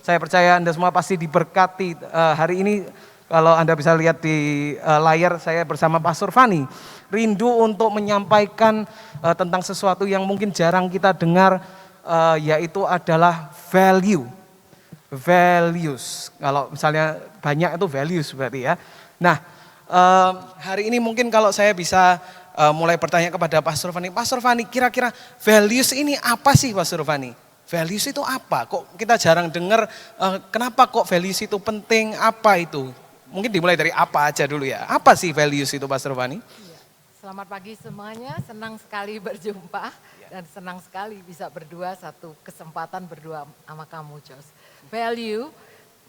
Saya percaya Anda semua pasti diberkati hari ini. Kalau Anda bisa lihat di layar, saya bersama Pastor Fani. Rindu untuk menyampaikan tentang sesuatu yang mungkin jarang kita dengar, yaitu adalah value. Values. Kalau misalnya banyak itu values berarti ya. Nah, hari ini mungkin kalau saya bisa mulai bertanya kepada Pastor Fani. Pastor Fani, kira-kira values ini apa sih Pastor Fani? Values itu apa? Kok kita jarang dengar, kenapa kok values itu penting, apa itu? Mungkin dimulai dari apa aja dulu ya. Apa sih values itu Pastor Fani? Iya. Selamat pagi semuanya, senang sekali berjumpa dan senang sekali bisa berdua satu kesempatan berdua sama kamu Jos. Value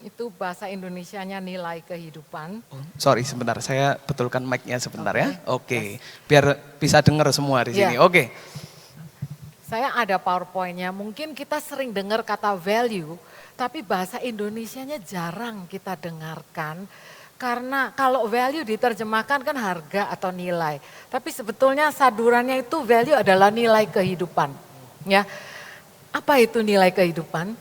itu bahasa Indonesianya nilai kehidupan. Oh, sorry sebentar, saya betulkan mic-nya sebentar ya. Oke. Biar bisa dengar semua di sini. Oke. Saya ada PowerPoint-nya, mungkin kita sering dengar kata value, tapi bahasa Indonesianya jarang kita dengarkan. Karena kalau value diterjemahkan kan harga atau nilai. Tapi sebetulnya sadurannya itu value adalah nilai kehidupan. Ya, apa itu nilai kehidupan?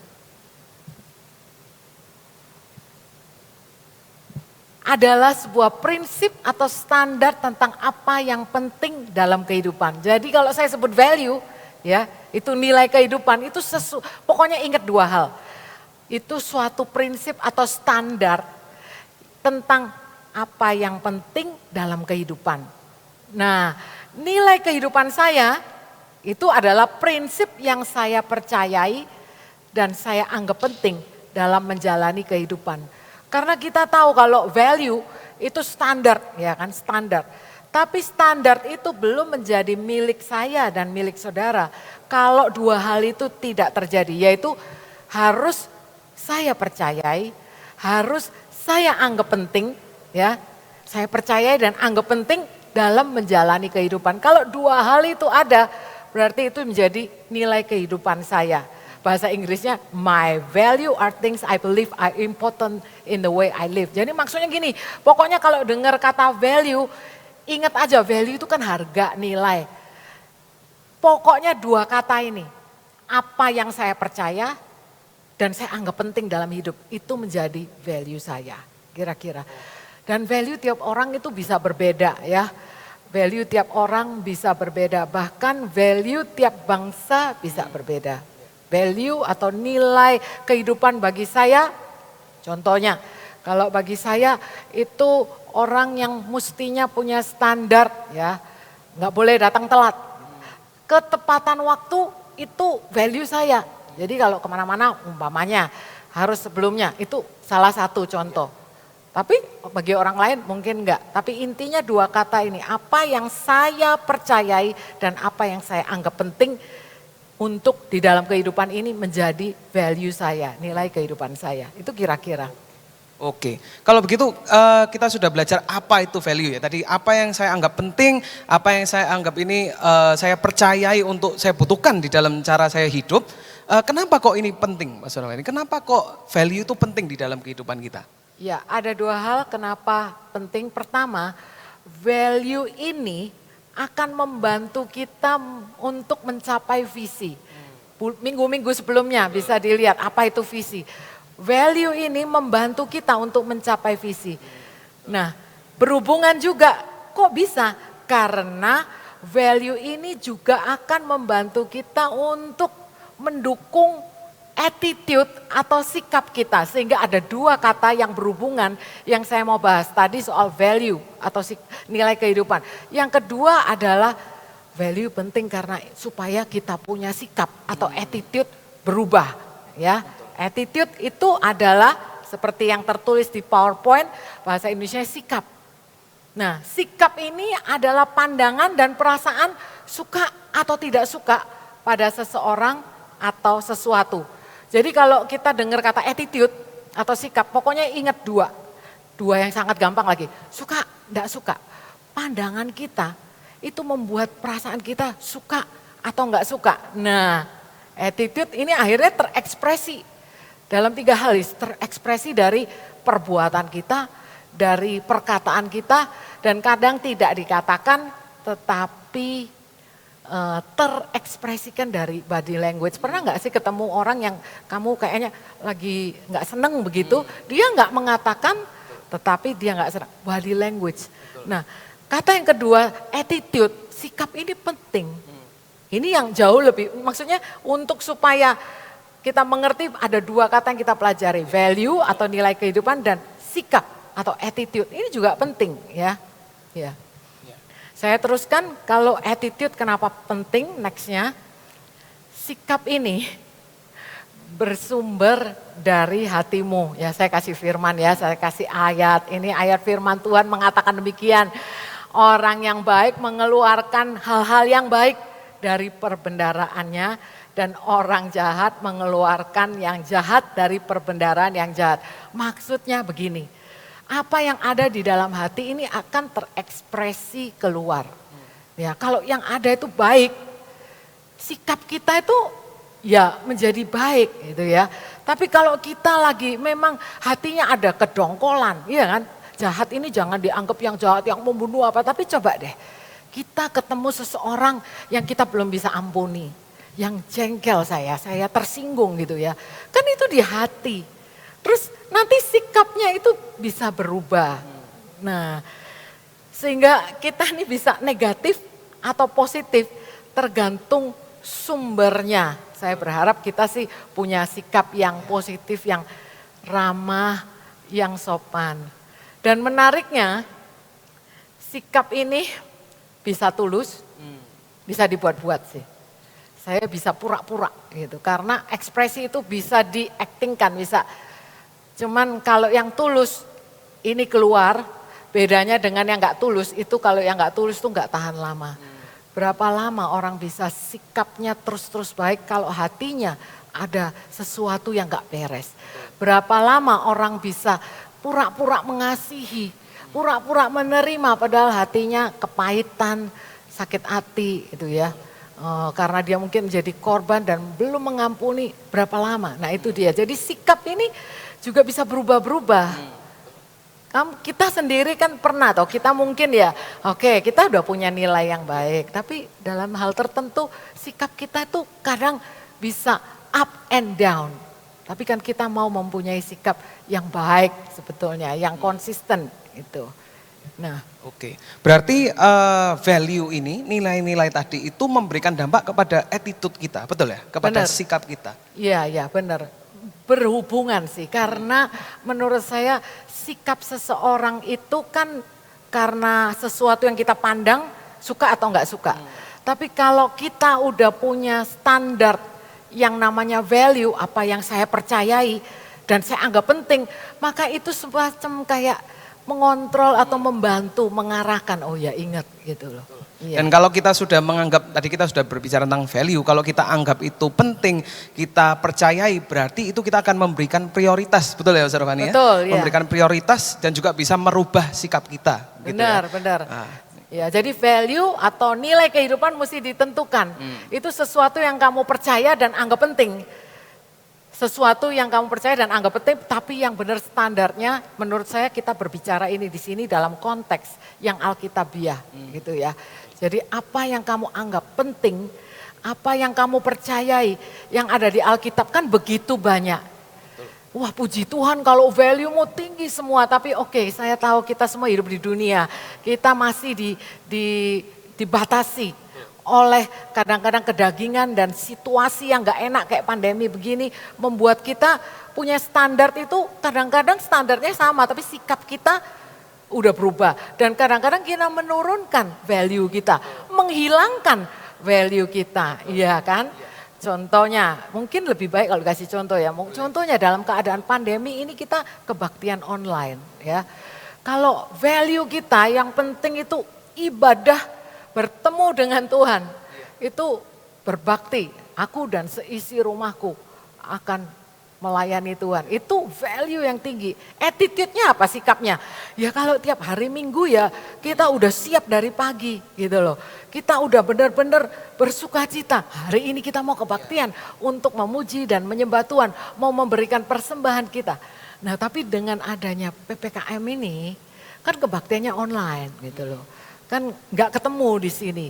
Adalah sebuah prinsip atau standar tentang apa yang penting dalam kehidupan. Jadi kalau saya sebut value, ya itu nilai kehidupan, itu pokoknya ingat dua hal. Itu suatu prinsip atau standar tentang apa yang penting dalam kehidupan. Nah, nilai kehidupan saya itu adalah prinsip yang saya percayai dan saya anggap penting dalam menjalani kehidupan. Karena kita tahu kalau value itu standar, ya kan, standar. Tapi standar itu belum menjadi milik saya dan milik saudara kalau dua hal itu tidak terjadi, yaitu harus saya percayai, harus saya anggap penting, ya, saya percaya dan anggap penting dalam menjalani kehidupan. Kalau dua hal itu ada, berarti itu menjadi nilai kehidupan saya. Bahasa Inggrisnya, my value are things I believe are important in the way I live. Jadi maksudnya gini, pokoknya kalau dengar kata value, ingat aja value itu kan harga, nilai. Pokoknya dua kata ini, apa yang saya percaya, dan saya anggap penting dalam hidup, itu menjadi value saya, kira-kira. Dan value tiap orang itu bisa berbeda ya. Value tiap orang bisa berbeda, bahkan value tiap bangsa bisa berbeda. Value atau nilai kehidupan bagi saya, contohnya kalau bagi saya itu orang yang mestinya punya standar ya, nggak boleh datang telat. Ketepatan waktu itu value saya. Jadi kalau kemana-mana umpamanya harus sebelumnya, itu salah satu contoh. Tapi bagi orang lain mungkin enggak. Tapi intinya dua kata ini, apa yang saya percayai dan apa yang saya anggap penting untuk di dalam kehidupan ini menjadi value saya, nilai kehidupan saya. Itu kira-kira. Oke, kalau begitu kita sudah belajar apa itu value ya. Tadi apa yang saya anggap penting, apa yang saya anggap ini saya percayai untuk saya butuhkan di dalam cara saya hidup. Kenapa kok ini penting Mas Ronald? Kenapa kok value itu penting di dalam kehidupan kita? Ya, ada dua hal kenapa penting. Pertama, value ini akan membantu kita untuk mencapai visi. Minggu-minggu sebelumnya bisa dilihat apa itu visi. Value ini membantu kita untuk mencapai visi. Nah, berhubungan juga kok bisa? Karena value ini juga akan membantu kita untuk mendukung attitude atau sikap kita. Sehingga ada dua kata yang berhubungan yang saya mau bahas tadi soal value atau nilai kehidupan. Yang kedua adalah value penting karena supaya kita punya sikap atau attitude berubah ya. Attitude itu adalah seperti yang tertulis di PowerPoint, bahasa Indonesia sikap. Nah, sikap ini adalah pandangan dan perasaan suka atau tidak suka pada seseorang atau sesuatu. Jadi kalau kita dengar kata attitude atau sikap, pokoknya ingat dua. Dua yang sangat gampang lagi, suka, tidak suka. Pandangan kita itu membuat perasaan kita suka atau enggak suka. Nah, attitude ini akhirnya terekspresi dalam tiga hal, terekspresi dari perbuatan kita, dari perkataan kita, dan kadang tidak dikatakan tetapi terekspresikan dari body language. Pernah nggak sih ketemu orang yang kamu kayaknya lagi nggak seneng begitu, dia nggak mengatakan, tetapi dia nggak senang, body language. Nah, kata yang kedua, attitude, sikap ini penting. Ini yang jauh lebih, maksudnya untuk supaya kita mengerti ada dua kata yang kita pelajari, value atau nilai kehidupan dan sikap atau attitude. Ini juga penting ya. Ya. Saya teruskan kalau attitude kenapa penting, nextnya. Sikap ini bersumber dari hatimu. Ya saya kasih firman ya, saya kasih ayat. Ini ayat firman Tuhan mengatakan demikian. Orang yang baik mengeluarkan hal-hal yang baik dari perbendaraannya. Dan orang jahat mengeluarkan yang jahat dari perbendaraan yang jahat. Maksudnya begini. Apa yang ada di dalam hati ini akan terekspresi keluar. Ya, kalau yang ada itu baik, sikap kita itu ya menjadi baik gitu ya. Tapi kalau kita lagi memang hatinya ada kedongkolan, iya kan? Jahat ini jangan dianggap yang jahat, yang membunuh apa, tapi coba deh. Kita ketemu seseorang yang kita belum bisa ampuni, yang jengkel saya tersinggung gitu ya. Kan itu di hati. Terus nanti sikapnya itu bisa berubah. Nah, sehingga kita ini bisa negatif atau positif tergantung sumbernya. Saya berharap kita sih punya sikap yang positif, yang ramah, yang sopan. Dan menariknya sikap ini bisa tulus, bisa dibuat-buat sih. Saya bisa pura-pura gitu karena ekspresi itu bisa diaktingkan, bisa. Cuman kalau yang tulus ini keluar, bedanya dengan yang gak tulus itu kalau yang gak tulus itu gak tahan lama. Berapa lama orang bisa sikapnya terus-terus baik kalau hatinya ada sesuatu yang gak beres. Berapa lama orang bisa pura-pura mengasihi, pura-pura menerima padahal hatinya kepahitan, sakit hati gitu ya. Karena dia mungkin menjadi korban dan belum mengampuni berapa lama. Nah itu dia, jadi sikap ini juga bisa berubah-berubah. Kita sendiri kan pernah toh, kita mungkin ya, oke kita udah punya nilai yang baik. Tapi dalam hal tertentu sikap kita itu kadang bisa up and down. Tapi kan kita mau mempunyai sikap yang baik sebetulnya, yang konsisten itu. Nah, oke. Berarti value ini, nilai-nilai tadi itu memberikan dampak kepada attitude kita, betul ya? Kepada benar. sikap kita. Iya benar. Berhubungan sih, karena menurut saya sikap seseorang itu kan karena sesuatu yang kita pandang suka atau enggak suka. Tapi kalau kita udah punya standar yang namanya value, apa yang saya percayai dan saya anggap penting, maka itu semacam kayak mengontrol atau membantu, mengarahkan, oh ya ingat gitu loh. Iya. Dan kalau kita sudah menganggap, tadi kita sudah berbicara tentang value, kalau kita anggap itu penting, kita percayai, berarti itu kita akan memberikan prioritas, betul ya Ustaz Rofani ya? Betul, ya. Memberikan prioritas dan juga bisa merubah sikap kita. Benar, gitu ya. benar. Nah. Ya, jadi value atau nilai kehidupan mesti ditentukan. Itu sesuatu yang kamu percaya dan anggap penting. Sesuatu yang kamu percaya dan anggap penting, tapi yang benar standarnya menurut saya kita berbicara ini di sini dalam konteks yang alkitabiah gitu ya. Jadi apa yang kamu anggap penting, apa yang kamu percayai yang ada di Alkitab kan begitu banyak. Wah puji Tuhan kalau value-mu tinggi semua, tapi oke, saya tahu kita semua hidup di dunia, kita masih dibatasi oleh kadang-kadang kedagingan dan situasi yang gak enak kayak pandemi begini membuat kita punya standar itu kadang-kadang standarnya sama tapi sikap kita udah berubah dan kadang-kadang kita menurunkan value kita, menghilangkan value kita, iya kan? Contohnya mungkin lebih baik kalau dikasih contoh ya, contohnya dalam keadaan pandemi ini kita kebaktian online ya. Kalau value kita yang penting itu ibadah, bertemu dengan Tuhan, itu berbakti. Aku dan seisi rumahku akan melayani Tuhan. Itu value yang tinggi. Attitude-nya apa sikapnya? Ya kalau tiap hari Minggu ya kita udah siap dari pagi gitu loh. Kita udah benar-benar bersuka cita. Hari ini kita mau kebaktian untuk memuji dan menyembah Tuhan. Mau memberikan persembahan kita. Nah tapi dengan adanya PPKM ini kan kebaktiannya online gitu loh. Kan nggak ketemu di sini.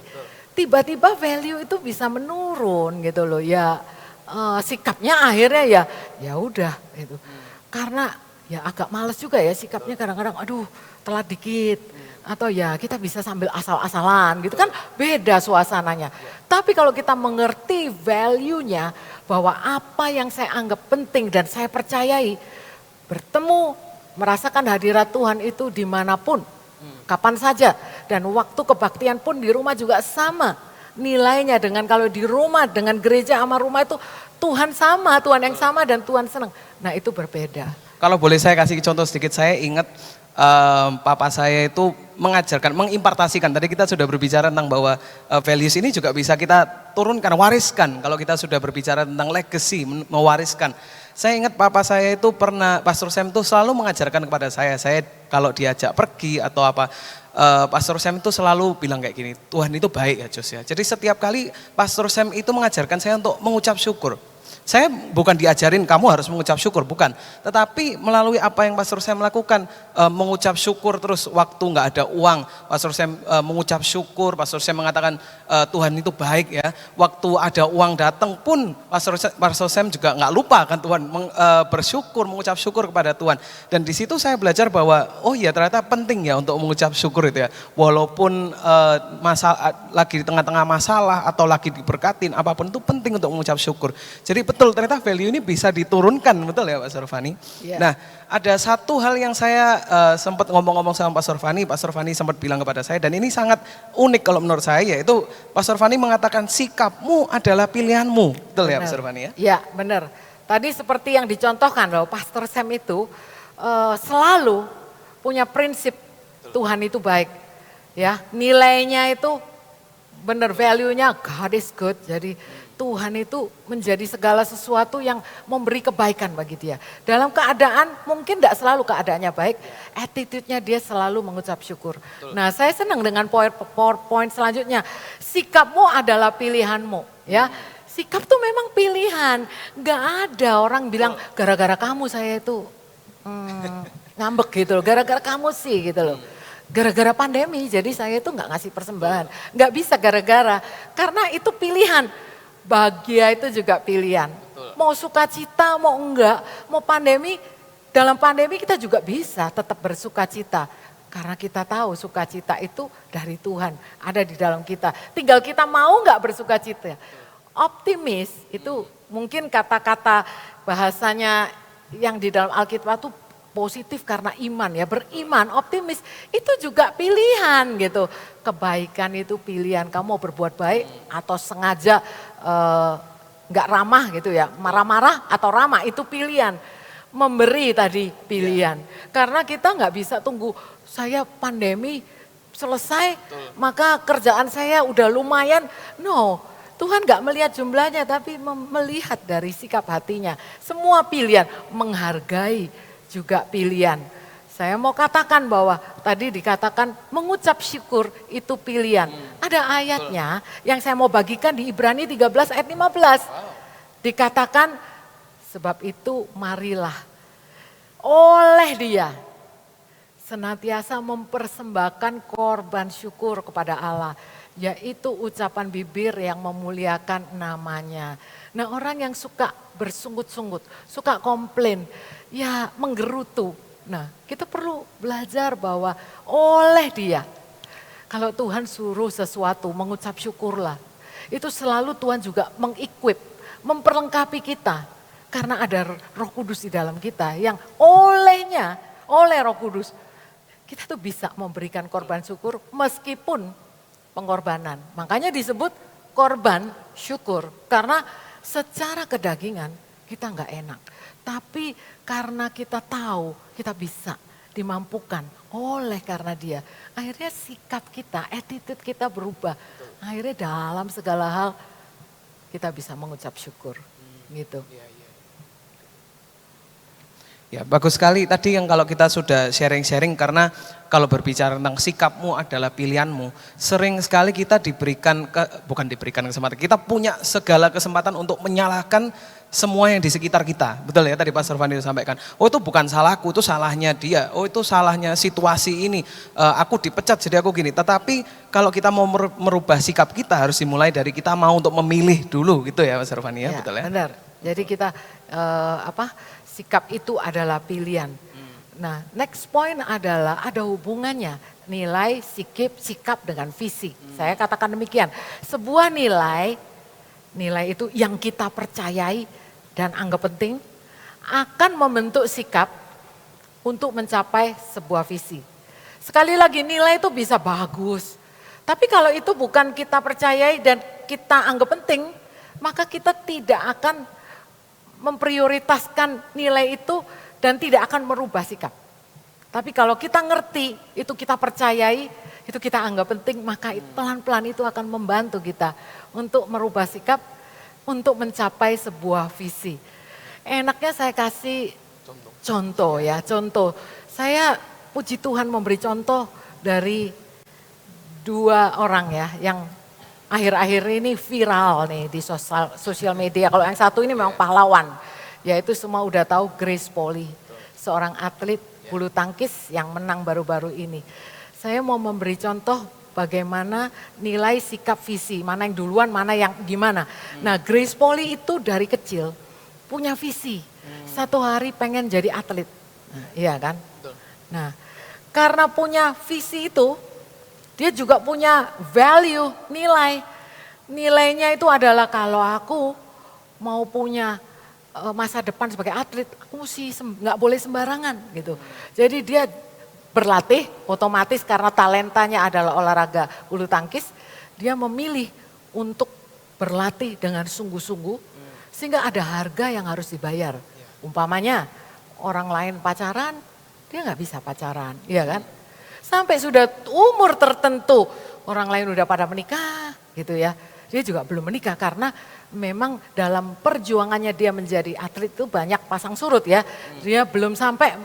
tiba-tiba value itu bisa menurun gitu loh ya. Sikapnya akhirnya ya udah gitu. Karena ya agak males juga ya sikapnya kadang-kadang aduh telat dikit. Atau ya kita bisa sambil asal-asalan gitu kan beda suasananya. Tapi kalau kita mengerti value-nya bahwa apa yang saya anggap penting dan saya percayai bertemu merasakan hadirat Tuhan itu dimanapun, kapan saja. Dan waktu kebaktian pun di rumah juga sama nilainya dengan kalau di rumah dengan gereja sama rumah itu Tuhan sama, Tuhan yang sama dan Tuhan senang. Nah itu berbeda. Kalau boleh saya kasih contoh sedikit, saya ingat papa saya itu mengajarkan, mengimpartasikan. Tadi kita sudah berbicara tentang bahwa values ini juga bisa kita turunkan, wariskan. Kalau kita sudah berbicara tentang legacy, mewariskan. Saya ingat papa saya itu pernah, Pastor Sam itu selalu mengajarkan kepada saya kalau diajak pergi atau apa, Pastor Sam itu selalu bilang kayak gini, Tuhan itu baik ya Jos ya. Jadi setiap kali Pastor Sam itu mengajarkan saya untuk mengucap syukur. Saya bukan diajarin kamu harus mengucap syukur, bukan. Tetapi melalui apa yang Pastor Sam lakukan, mengucap syukur terus waktu nggak ada uang, Pastor Sam mengucap syukur, Pastor Sam mengatakan Tuhan itu baik ya. Waktu ada uang datang pun Pastor Sam juga nggak lupa kan Tuhan, bersyukur, mengucap syukur kepada Tuhan. Dan di situ saya belajar bahwa oh iya ternyata penting ya untuk mengucap syukur itu ya. Walaupun lagi di tengah-tengah masalah atau lagi diberkatin, apapun itu penting untuk mengucap syukur. Jadi betul, ternyata value ini bisa diturunkan, betul ya Pak Surfani? Yeah. Nah, ada satu hal yang saya sempat ngomong-ngomong sama Pak Surfani sempat bilang kepada saya, dan ini sangat unik kalau menurut saya, yaitu Pak Surfani mengatakan sikapmu adalah pilihanmu, betul ya Pak Surfani ya? Iya benar, tadi seperti yang dicontohkan loh, Pastor Sam itu selalu punya prinsip Tuhan itu baik, ya nilainya itu benar, value-nya God is good, jadi Tuhan itu menjadi segala sesuatu yang memberi kebaikan bagi dia. Dalam keadaan mungkin tidak selalu keadaannya baik, attitude-nya dia selalu mengucap syukur. Betul. Nah saya senang dengan poin selanjutnya, sikapmu adalah pilihanmu. Ya, sikap tuh memang pilihan, nggak ada orang bilang gara-gara kamu saya itu ngambek gitu loh, gara-gara kamu sih gitu loh. Gara-gara pandemi jadi saya itu nggak ngasih persembahan, nggak bisa gara-gara, karena itu pilihan. Bahagia itu juga pilihan. Betul. Mau sukacita, mau enggak, mau pandemi, dalam pandemi kita juga bisa tetap bersukacita. Karena kita tahu sukacita itu dari Tuhan, ada di dalam kita. Tinggal kita mau enggak bersukacita. Optimis itu mungkin kata-kata bahasanya yang di dalam Alkitab itu positif karena iman ya, beriman, optimis itu juga pilihan gitu. Kebaikan itu pilihan, kamu mau berbuat baik atau sengaja nggak ramah gitu ya, marah-marah atau ramah itu pilihan. Memberi tadi pilihan, karena kita nggak bisa tunggu saya pandemi selesai maka kerjaan saya udah lumayan, no. Tuhan nggak melihat jumlahnya tapi melihat dari sikap hatinya. Semua pilihan, menghargai juga pilihan. Saya mau katakan bahwa tadi dikatakan mengucap syukur itu pilihan. Ada ayatnya yang saya mau bagikan di Ibrani 13 ayat 15. Dikatakan sebab itu marilah oleh dia senantiasa mempersembahkan korban syukur kepada Allah. Yaitu ucapan bibir yang memuliakan namanya. Nah orang yang suka bersungut-sungut, suka komplain, ya menggerutu. Nah kita perlu belajar bahwa oleh dia, kalau Tuhan suruh sesuatu mengucap syukurlah. Itu selalu Tuhan juga mengequip, memperlengkapi kita. Karena ada Roh Kudus di dalam kita yang oleh Roh Kudus, kita tuh bisa memberikan korban syukur meskipun pengorbanan. Makanya disebut korban syukur. Karena secara kedagingan kita nggak enak. Tapi karena kita tahu kita bisa dimampukan oleh karena dia. Akhirnya sikap kita, attitude kita berubah. Akhirnya dalam segala hal kita bisa mengucap syukur. Gitu. Ya bagus sekali tadi yang kalau kita sudah sharing-sharing, karena kalau berbicara tentang sikapmu adalah pilihanmu, sering sekali kita bukan diberikan kesempatan, kita punya segala kesempatan untuk menyalahkan semua yang di sekitar kita. Betul ya tadi Pastor Fandi sampaikan. Oh itu bukan salahku, itu salahnya dia. Oh itu salahnya situasi ini. Aku dipecat jadi aku gini. Tetapi kalau kita mau merubah sikap kita harus dimulai dari kita mau untuk memilih dulu gitu ya Pastor Fandi ya, betul ya? Benar. Jadi kita sikap itu adalah pilihan. Nah, next point adalah ada hubungannya nilai, sikap dengan visi. Saya katakan demikian. Sebuah nilai itu yang kita percayai dan anggap penting akan membentuk sikap untuk mencapai sebuah visi. Sekali lagi nilai itu bisa bagus. Tapi kalau itu bukan kita percayai dan kita anggap penting, maka kita tidak akan memprioritaskan nilai itu dan tidak akan merubah sikap. Tapi kalau kita ngerti, itu kita percayai, itu kita anggap penting, maka pelan-pelan itu akan membantu kita untuk merubah sikap, untuk mencapai sebuah visi. Enaknya saya kasih contoh ya, contoh. Saya puji Tuhan memberi contoh dari 2 orang ya, yang akhir-akhir ini viral nih di sosial media. Kalau yang satu ini memang pahlawan, yaitu semua udah tahu Grace Polly, seorang atlet bulu tangkis yang menang baru-baru ini. Saya mau memberi contoh bagaimana nilai sikap visi, mana yang duluan, mana yang gimana. Nah Grace Polly itu dari kecil punya visi, satu hari pengen jadi atlet, iya kan? Nah karena punya visi itu, dia juga punya value, nilainya itu adalah kalau aku mau punya masa depan sebagai atlet, aku mesti nggak boleh sembarangan gitu. Jadi dia berlatih otomatis karena talentanya adalah olahraga bulu tangkis, dia memilih untuk berlatih dengan sungguh-sungguh sehingga ada harga yang harus dibayar. Umpamanya orang lain pacaran, dia nggak bisa pacaran, iya kan? Sampai sudah umur tertentu orang lain udah pada menikah gitu ya. Dia juga belum menikah karena memang dalam perjuangannya dia menjadi atlet itu banyak pasang surut ya. Dia belum sampai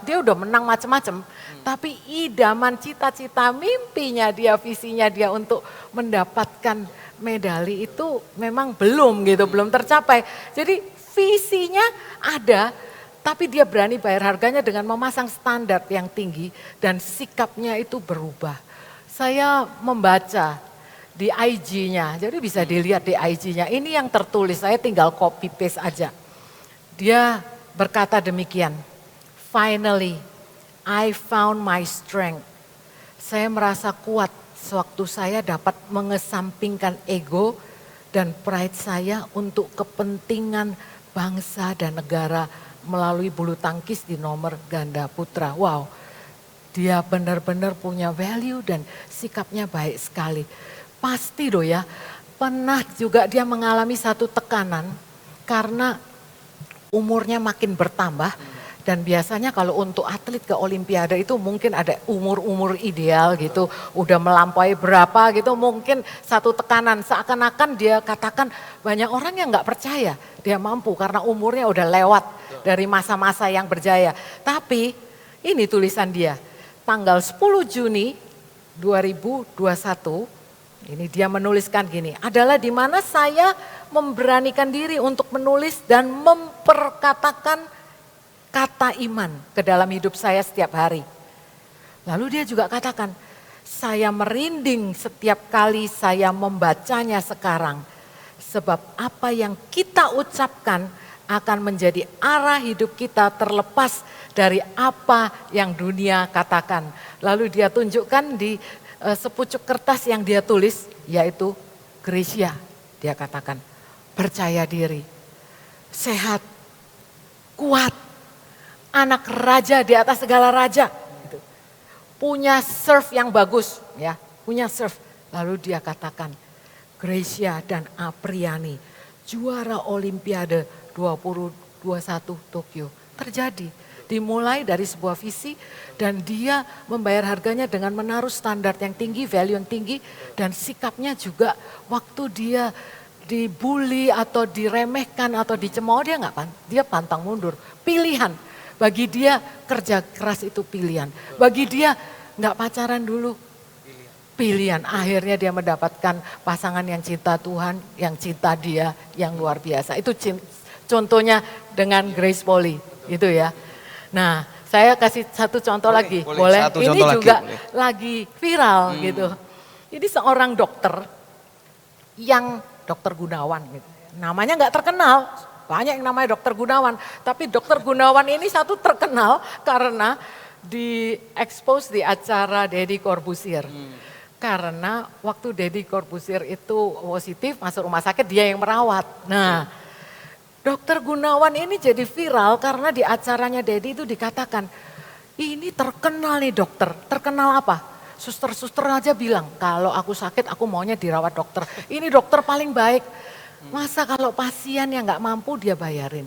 dia udah menang macam-macam. Tapi idaman cita-cita mimpinya dia, visinya dia untuk mendapatkan medali itu memang belum gitu, belum tercapai. Jadi visinya ada, tapi dia berani bayar harganya dengan memasang standar yang tinggi dan sikapnya itu berubah. Saya membaca di IG-nya, jadi bisa dilihat di IG-nya. Ini yang tertulis, saya tinggal copy paste aja. Dia berkata demikian, finally I found my strength. Saya merasa kuat sewaktu saya dapat mengesampingkan ego dan pride saya untuk kepentingan bangsa dan negara melalui bulu tangkis di nomor ganda putra. Wow, dia benar-benar punya value dan sikapnya baik sekali. Pasti doh ya, pernah juga dia mengalami satu tekanan karena umurnya makin bertambah. Dan biasanya kalau untuk atlet ke Olimpiade itu mungkin ada umur-umur ideal gitu, udah melampaui berapa gitu, mungkin satu tekanan. Seakan-akan dia katakan banyak orang yang gak percaya dia mampu karena umurnya udah lewat dari masa-masa yang berjaya. Tapi ini tulisan dia, tanggal 10 Juni 2021, ini dia menuliskan gini, adalah di mana saya memberanikan diri untuk menulis dan memperkatakan kata iman ke dalam hidup saya setiap hari. Lalu dia juga katakan, saya merinding setiap kali saya membacanya sekarang. Sebab apa yang kita ucapkan akan menjadi arah hidup kita terlepas dari apa yang dunia katakan. Lalu dia tunjukkan di sepucuk kertas yang dia tulis, yaitu Gracia. Dia katakan, percaya diri, sehat, kuat, anak raja di atas segala raja. Gitu. Punya serve yang bagus, ya, punya serve. Lalu dia katakan, Gracia dan Apriani, juara Olimpiade 2021 Tokyo. Terjadi, dimulai dari sebuah visi dan dia membayar harganya dengan menaruh standar yang tinggi, value yang tinggi. Dan sikapnya juga waktu dia dibully atau diremehkan atau dicemooh, dia pantang mundur. Pilihan. Bagi dia kerja keras itu pilihan. Bagi dia nggak pacaran dulu, pilihan. Akhirnya dia mendapatkan pasangan yang cinta Tuhan, yang cinta dia, yang luar biasa. Itu Contohnya dengan Grace Polly, gitu ya. Nah, saya kasih satu contoh lagi, boleh? Satu Ini contoh juga lagi. lagi viral gitu. Ini seorang dokter yang Dokter Gunawan gitu. Namanya nggak terkenal, banyak yang namanya Dokter Gunawan. Tapi Dokter Gunawan ini satu terkenal karena di-expose di acara Deddy Corbuzier. Karena waktu Deddy Corbuzier itu positif masuk rumah sakit, dia yang merawat. Nah, Dokter Gunawan ini jadi viral karena di acaranya Deddy itu dikatakan, ini terkenal nih dokter. Terkenal apa? Suster-suster aja bilang, kalau aku sakit aku maunya dirawat dokter. Ini dokter paling baik. Masa kalau pasien yang nggak mampu dia bayarin.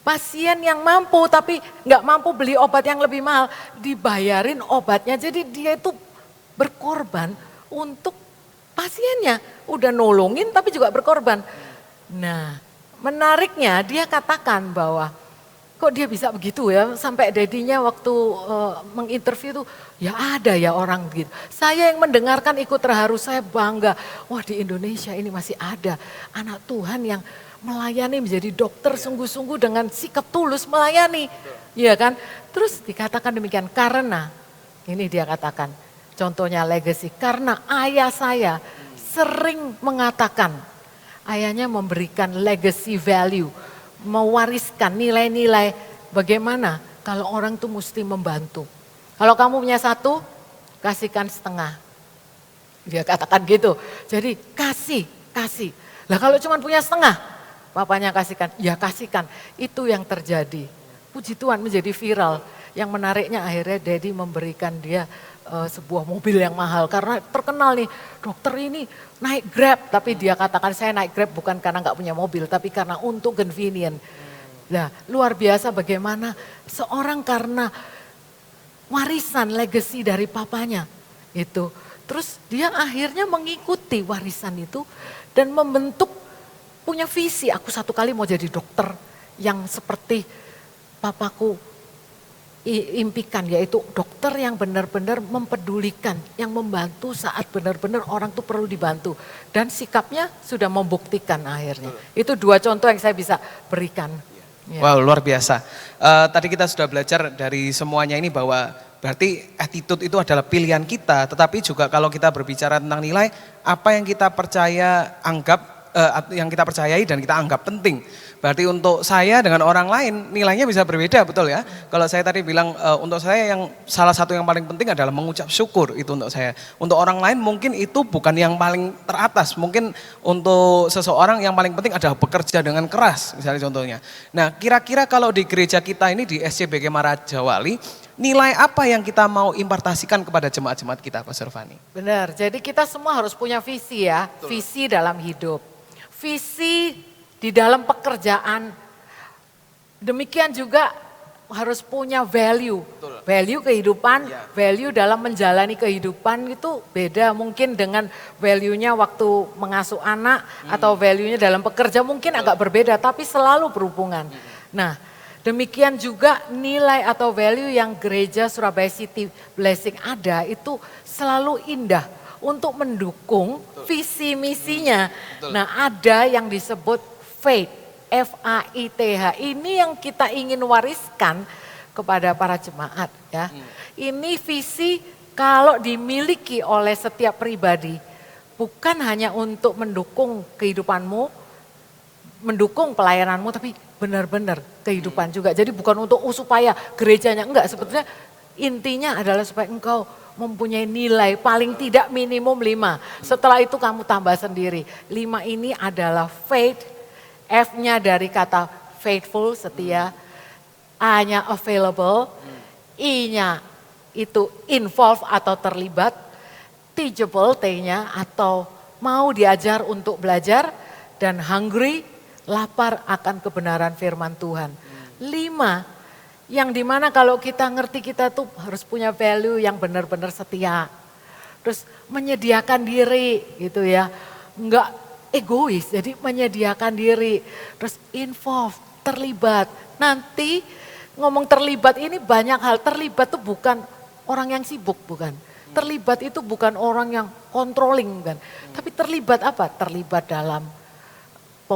Pasien yang mampu tapi nggak mampu beli obat yang lebih mahal, dibayarin obatnya. Jadi dia itu berkorban untuk pasiennya. Udah nolongin tapi juga berkorban. Nah, menariknya dia katakan bahwa kok dia bisa begitu ya, sampai dedinya waktu menginterview tuh ya ada ya orang gitu. Saya yang mendengarkan ikut terharu, saya bangga. Wah, di Indonesia ini masih ada anak Tuhan yang melayani menjadi dokter sungguh-sungguh dengan sikap tulus melayani. Iya kan? Terus dikatakan demikian karena ini dia katakan contohnya legacy, karena ayah saya sering mengatakan, ayahnya memberikan legacy value, mewariskan nilai-nilai bagaimana kalau orang tuh mesti membantu. Kalau kamu punya satu, kasihkan setengah. Dia katakan gitu. Jadi kasih. Lah kalau cuma punya setengah, papanya kasihkan, ya kasihkan. Itu yang terjadi. Puji Tuhan menjadi viral. Yang menariknya akhirnya Daddy memberikan dia sebuah mobil yang mahal. Karena terkenal nih, dokter ini naik Grab. Tapi dia katakan saya naik Grab bukan karena nggak punya mobil, tapi karena untuk convenient. Nah, luar biasa bagaimana seorang karena warisan legacy dari papanya itu. Terus dia akhirnya mengikuti warisan itu dan membentuk punya visi. Aku satu kali mau jadi dokter yang seperti papaku impikan, yaitu dokter yang benar-benar mempedulikan, yang membantu saat benar-benar orang tuh perlu dibantu. Dan sikapnya sudah membuktikan akhirnya. Itu dua contoh yang saya bisa berikan. Ya. Wow, luar biasa. Tadi kita sudah belajar dari semuanya ini bahwa berarti attitude itu adalah pilihan kita, tetapi juga kalau kita berbicara tentang nilai, apa yang kita percaya yang kita percayai dan kita anggap penting. Berarti untuk saya dengan orang lain nilainya bisa berbeda, betul ya. Kalau saya tadi bilang untuk saya yang salah satu yang paling penting adalah mengucap syukur, itu untuk saya. Untuk orang lain mungkin itu bukan yang paling teratas. Mungkin untuk seseorang yang paling penting adalah bekerja dengan keras, misalnya contohnya. Nah, kira-kira kalau di gereja kita ini di SCBG Marajawali, nilai apa yang kita mau impartasikan kepada jemaat-jemaat kita, Pak Surfani? Benar, jadi kita semua harus punya visi ya, visi dalam hidup. Visi di dalam pekerjaan, demikian juga harus punya value. Value kehidupan, value dalam menjalani kehidupan itu beda mungkin dengan value-nya waktu mengasuh anak atau value-nya dalam bekerja mungkin agak berbeda tapi selalu berhubungan. Nah, demikian juga nilai atau value yang gereja Surabaya City Blessing ada itu selalu indah untuk mendukung visi misinya. Nah, ada yang disebut faith, F-A-I-T-H. Ini yang kita ingin wariskan kepada para jemaat ya. Ini visi kalau dimiliki oleh setiap pribadi bukan hanya untuk mendukung kehidupanmu, mendukung pelayananmu, tapi benar-benar kehidupan juga. Jadi bukan untuk supaya gerejanya, enggak, sebetulnya intinya adalah supaya engkau mempunyai nilai paling tidak minimum 5. Setelah itu kamu tambah sendiri. 5 ini adalah faith, F-nya dari kata faithful, setia, A-nya available, I-nya itu involve atau terlibat, teachable, T-nya atau mau diajar untuk belajar, dan hungry, lapar akan kebenaran firman Tuhan. 5, yang dimana kalau kita ngerti kita tuh harus punya value yang benar-benar setia. Terus menyediakan diri gitu ya, enggak egois, jadi menyediakan diri. Terus involve, terlibat. Nanti ngomong terlibat ini banyak hal, terlibat tuh bukan orang yang sibuk, bukan. Terlibat itu bukan orang yang controlling, bukan. Tapi terlibat apa? Terlibat dalam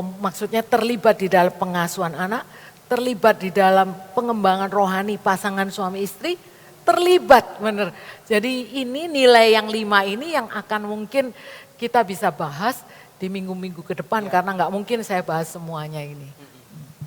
maksudnya terlibat di dalam pengasuhan anak, terlibat di dalam pengembangan rohani pasangan suami istri, terlibat bener. Jadi ini nilai yang 5 ini yang akan mungkin kita bisa bahas di minggu-minggu ke depan karena nggak mungkin saya bahas semuanya ini.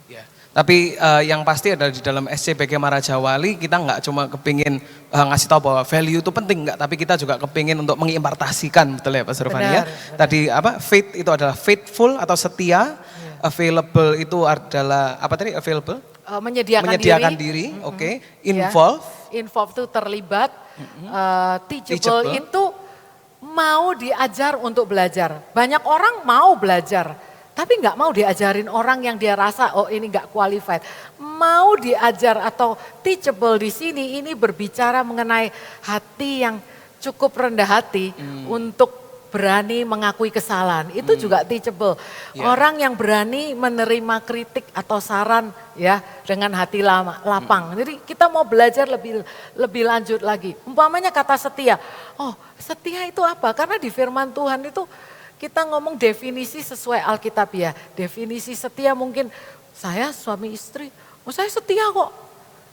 Ya. Tapi yang pasti adalah di dalam SCBG Maraja Wali kita nggak cuma kepingin ngasih tahu bahwa value itu penting nggak, tapi kita juga kepingin untuk mengimpartasikan, betul ya Pak Surfani ya. Benar. Tadi apa? Faith itu adalah faithful atau setia, available itu adalah apa tadi? Available? Menyediakan diri, oke. Ya. Involve. Involve itu terlibat, teachable itu mau diajar untuk belajar. Banyak orang mau belajar, tapi nggak mau diajarin orang yang dia rasa oh ini nggak qualified. Mau diajar atau teachable di sini ini berbicara mengenai hati yang cukup rendah hati untuk berani mengakui kesalahan. Itu juga teachable. Orang yang berani menerima kritik atau saran ya dengan hati lapang. Jadi kita mau belajar lebih lanjut lagi. Umpamanya kata setia. Oh, setia itu apa? Karena di firman Tuhan itu kita ngomong definisi sesuai Alkitabiah. Definisi setia mungkin saya suami istri, oh saya setia kok.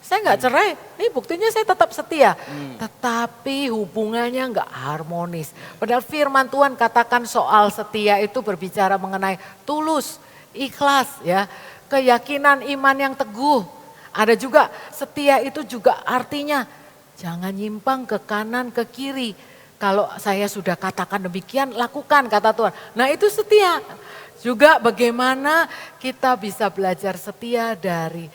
Saya nggak cerai, ini buktinya saya tetap setia. Tetapi hubungannya nggak harmonis. Padahal firman Tuhan katakan soal setia itu berbicara mengenai tulus, ikhlas ya. Keyakinan iman yang teguh. Ada juga setia itu juga artinya jangan nyimpang ke kanan ke kiri. Kalau saya sudah katakan demikian lakukan kata Tuhan. Nah itu setia. Juga bagaimana kita bisa belajar setia dari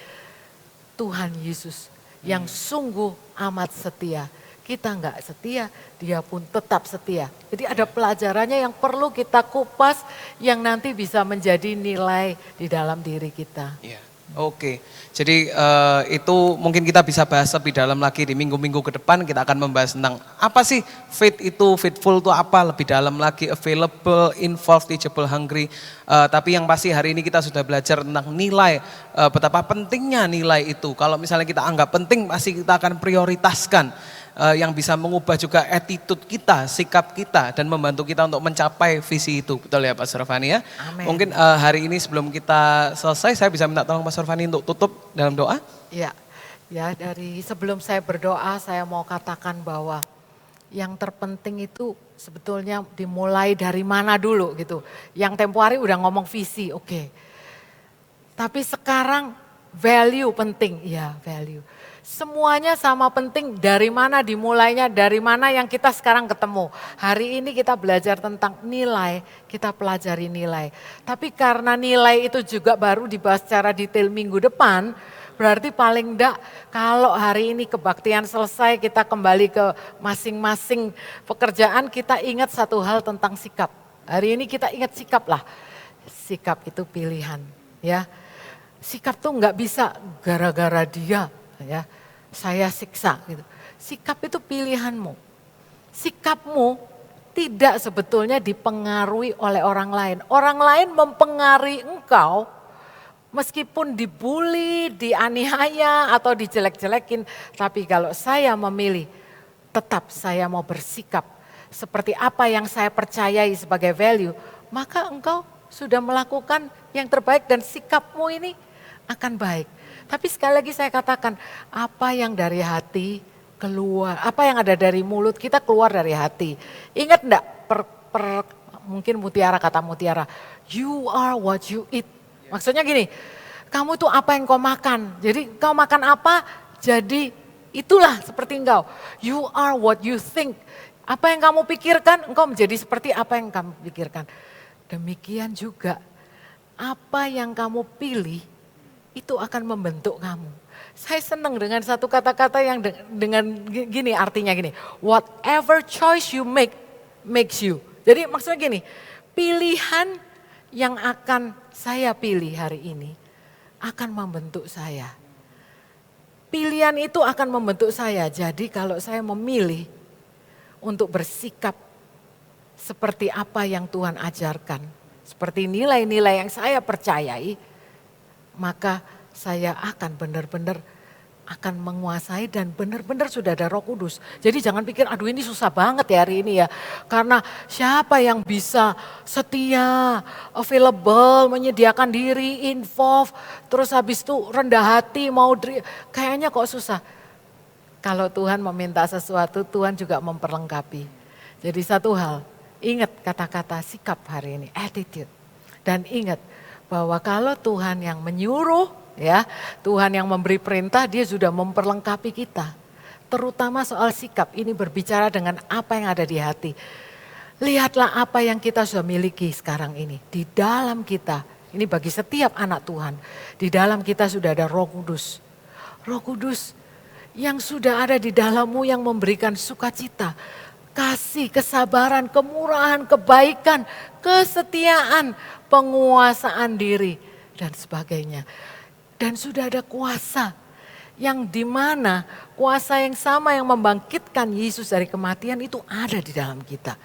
Tuhan Yesus yang sungguh amat setia. Kita enggak setia, dia pun tetap setia. Jadi ada pelajarannya yang perlu kita kupas yang nanti bisa menjadi nilai di dalam diri kita. Ya. Oke, jadi itu mungkin kita bisa bahas lebih dalam lagi di minggu-minggu ke depan. Kita akan membahas tentang apa sih faith itu, faithful itu apa, lebih dalam lagi, available, involved, teachable, hungry. Tapi yang pasti hari ini kita sudah belajar tentang nilai, betapa pentingnya nilai itu. Kalau misalnya kita anggap penting, pasti kita akan prioritaskan. Yang bisa mengubah juga attitude kita, sikap kita, dan membantu kita untuk mencapai visi itu. Betul ya Pak Surfani ya? Amin. Mungkin hari ini sebelum kita selesai, saya bisa minta tolong Pak Surfani untuk tutup dalam doa? Ya, dari sebelum saya berdoa, saya mau katakan bahwa yang terpenting itu sebetulnya dimulai dari mana dulu gitu. Yang tempo hari udah ngomong visi, oke. Tapi sekarang value penting, ya value. Semuanya sama penting, dari mana dimulainya, dari mana yang kita sekarang ketemu. Hari ini kita belajar tentang nilai, kita pelajari nilai. Tapi karena nilai itu juga baru dibahas secara detail minggu depan, berarti paling enggak kalau hari ini kebaktian selesai kita kembali ke masing-masing pekerjaan, kita ingat satu hal tentang sikap. Hari ini kita ingat sikap lah, sikap itu pilihan ya. Sikap tuh nggak bisa gara-gara dia ya, saya siksa gitu. Sikap itu pilihanmu. Sikapmu tidak sebetulnya dipengaruhi oleh orang lain. Orang lain mempengaruhi engkau meskipun dibully, dianiaya atau dijelek-jelekin. Tapi kalau saya memilih tetap saya mau bersikap seperti apa yang saya percayai sebagai value, maka engkau sudah melakukan yang terbaik dan sikapmu ini akan baik. Tapi sekali lagi saya katakan, apa yang dari hati keluar, apa yang ada dari mulut kita keluar dari hati. Ingat enggak, mungkin Mutiara kata Mutiara, you are what you eat. Maksudnya gini, kamu tuh apa yang kau makan. Jadi kau makan apa, jadi itulah seperti engkau. You are what you think. Apa yang kamu pikirkan, engkau menjadi seperti apa yang kamu pikirkan. Demikian juga, apa yang kamu pilih, itu akan membentuk kamu. Saya senang dengan satu kata-kata yang dengan gini artinya gini. Whatever choice you make, makes you. Jadi maksudnya gini, pilihan yang akan saya pilih hari ini akan membentuk saya. Pilihan itu akan membentuk saya. Jadi kalau saya memilih untuk bersikap seperti apa yang Tuhan ajarkan, seperti nilai-nilai yang saya percayai, maka saya akan benar-benar akan menguasai dan benar-benar sudah ada Roh Kudus. Jadi jangan pikir aduh ini susah banget ya hari ini ya. Karena siapa yang bisa setia, available, menyediakan diri, involve, terus habis itu rendah hati, kayaknya kok susah. Kalau Tuhan meminta sesuatu, Tuhan juga memperlengkapi. Jadi satu hal, ingat kata-kata sikap hari ini, attitude. Dan ingat bahwa kalau Tuhan yang menyuruh, ya, Tuhan yang memberi perintah, dia sudah memperlengkapi kita. Terutama soal sikap, ini berbicara dengan apa yang ada di hati. Lihatlah apa yang kita sudah miliki sekarang ini. Di dalam kita, ini bagi setiap anak Tuhan. Di dalam kita sudah ada Roh Kudus. Roh Kudus yang sudah ada di dalammu yang memberikan sukacita, kasih, kesabaran, kemurahan, kebaikan, kesetiaan, penguasaan diri, dan sebagainya. Dan sudah ada kuasa yang dimana kuasa yang sama yang membangkitkan Yesus dari kematian itu ada di dalam kita.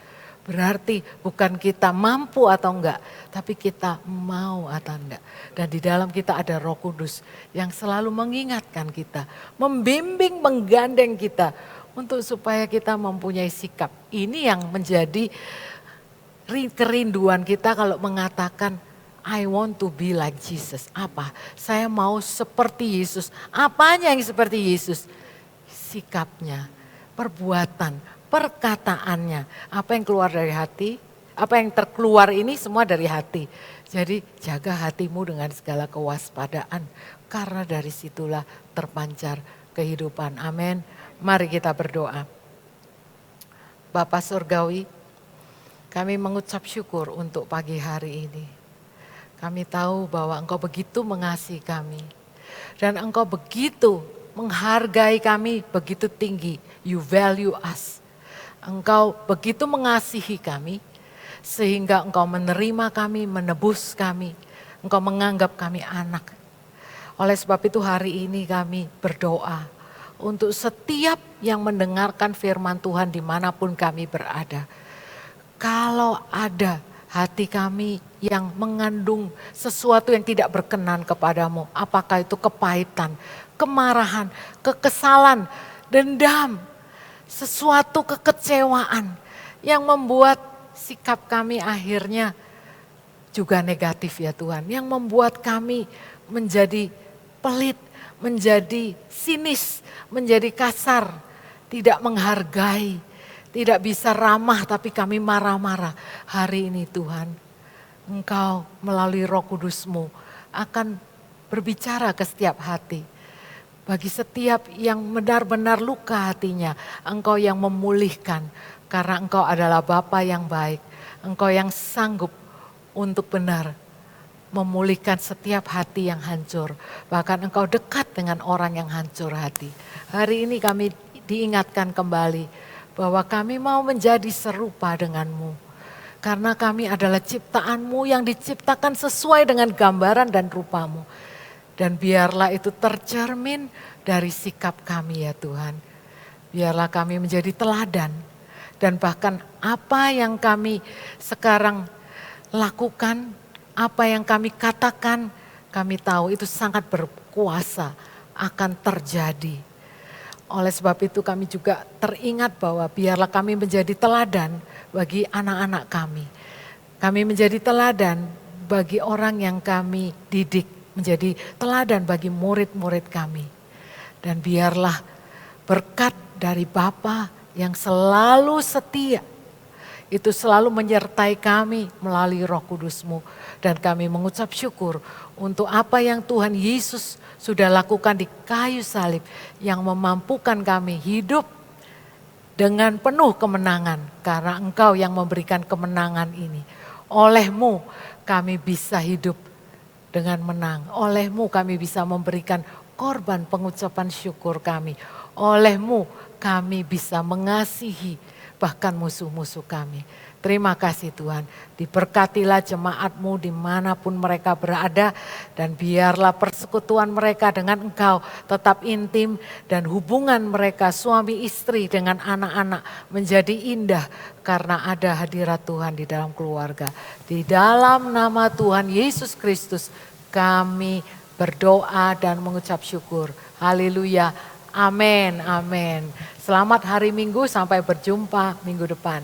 Berarti bukan kita mampu atau enggak, tapi kita mau atau enggak. Dan di dalam kita ada Roh Kudus yang selalu mengingatkan kita, membimbing, menggandeng kita untuk supaya kita mempunyai sikap. Ini yang menjadi kerinduan kita kalau mengatakan I want to be like Jesus. Apa? Saya mau seperti Yesus. Apanya yang seperti Yesus? Sikapnya, perbuatan, perkataannya. Apa yang keluar dari hati, apa yang terkeluar ini semua dari hati. Jadi jaga hatimu dengan segala kewaspadaan. Karena dari situlah terpancar kehidupan. Amin. Mari kita berdoa. Bapa Surgawi, kami mengucap syukur untuk pagi hari ini. Kami tahu bahwa Engkau begitu mengasihi kami. Dan Engkau begitu menghargai kami begitu tinggi. You value us. Engkau begitu mengasihi kami. Sehingga Engkau menerima kami, menebus kami. Engkau menganggap kami anak. Oleh sebab itu hari ini kami berdoa. Untuk setiap yang mendengarkan firman Tuhan dimanapun kami berada. Kalau ada hati kami yang mengandung sesuatu yang tidak berkenan kepadamu. Apakah itu kepahitan, kemarahan, kekesalan, dendam, sesuatu kekecewaan yang membuat sikap kami akhirnya juga negatif ya Tuhan. Yang membuat kami menjadi pelit, menjadi sinis, menjadi kasar, tidak menghargai. Tidak bisa ramah tapi kami marah-marah. Hari ini Tuhan, Engkau melalui Roh Kudus-Mu akan berbicara ke setiap hati. Bagi setiap yang benar-benar luka hatinya, Engkau yang memulihkan. Karena Engkau adalah Bapa yang baik. Engkau yang sanggup untuk benar memulihkan setiap hati yang hancur. Bahkan Engkau dekat dengan orang yang hancur hati. Hari ini kami diingatkan kembali bahwa kami mau menjadi serupa denganmu. Karena kami adalah ciptaanmu yang diciptakan sesuai dengan gambaran dan rupamu. Dan biarlah itu tercermin dari sikap kami ya Tuhan. Biarlah kami menjadi teladan. Dan bahkan apa yang kami sekarang lakukan, apa yang kami katakan, kami tahu itu sangat berkuasa akan terjadi. Oleh sebab itu kami juga teringat bahwa biarlah kami menjadi teladan bagi anak-anak kami. Kami menjadi teladan bagi orang yang kami didik, menjadi teladan bagi murid-murid kami. Dan biarlah berkat dari Bapa yang selalu setia, itu selalu menyertai kami melalui Roh Kudus-Mu. Dan kami mengucap syukur untuk apa yang Tuhan Yesus sudah lakukan di kayu salib. Yang memampukan kami hidup dengan penuh kemenangan. Karena Engkau yang memberikan kemenangan ini. Oleh-Mu kami bisa hidup dengan menang. Oleh-Mu kami bisa memberikan korban pengucapan syukur kami. Oleh-Mu kami bisa mengasihi bahkan musuh-musuh kami. Terima kasih Tuhan, diberkatilah jemaat-Mu dimanapun mereka berada. Dan biarlah persekutuan mereka dengan Engkau tetap intim. Dan hubungan mereka suami istri dengan anak-anak menjadi indah. Karena ada hadirat Tuhan di dalam keluarga. Di dalam nama Tuhan Yesus Kristus kami berdoa dan mengucap syukur. Haleluya. Amin, amin. Selamat hari Minggu, sampai berjumpa minggu depan.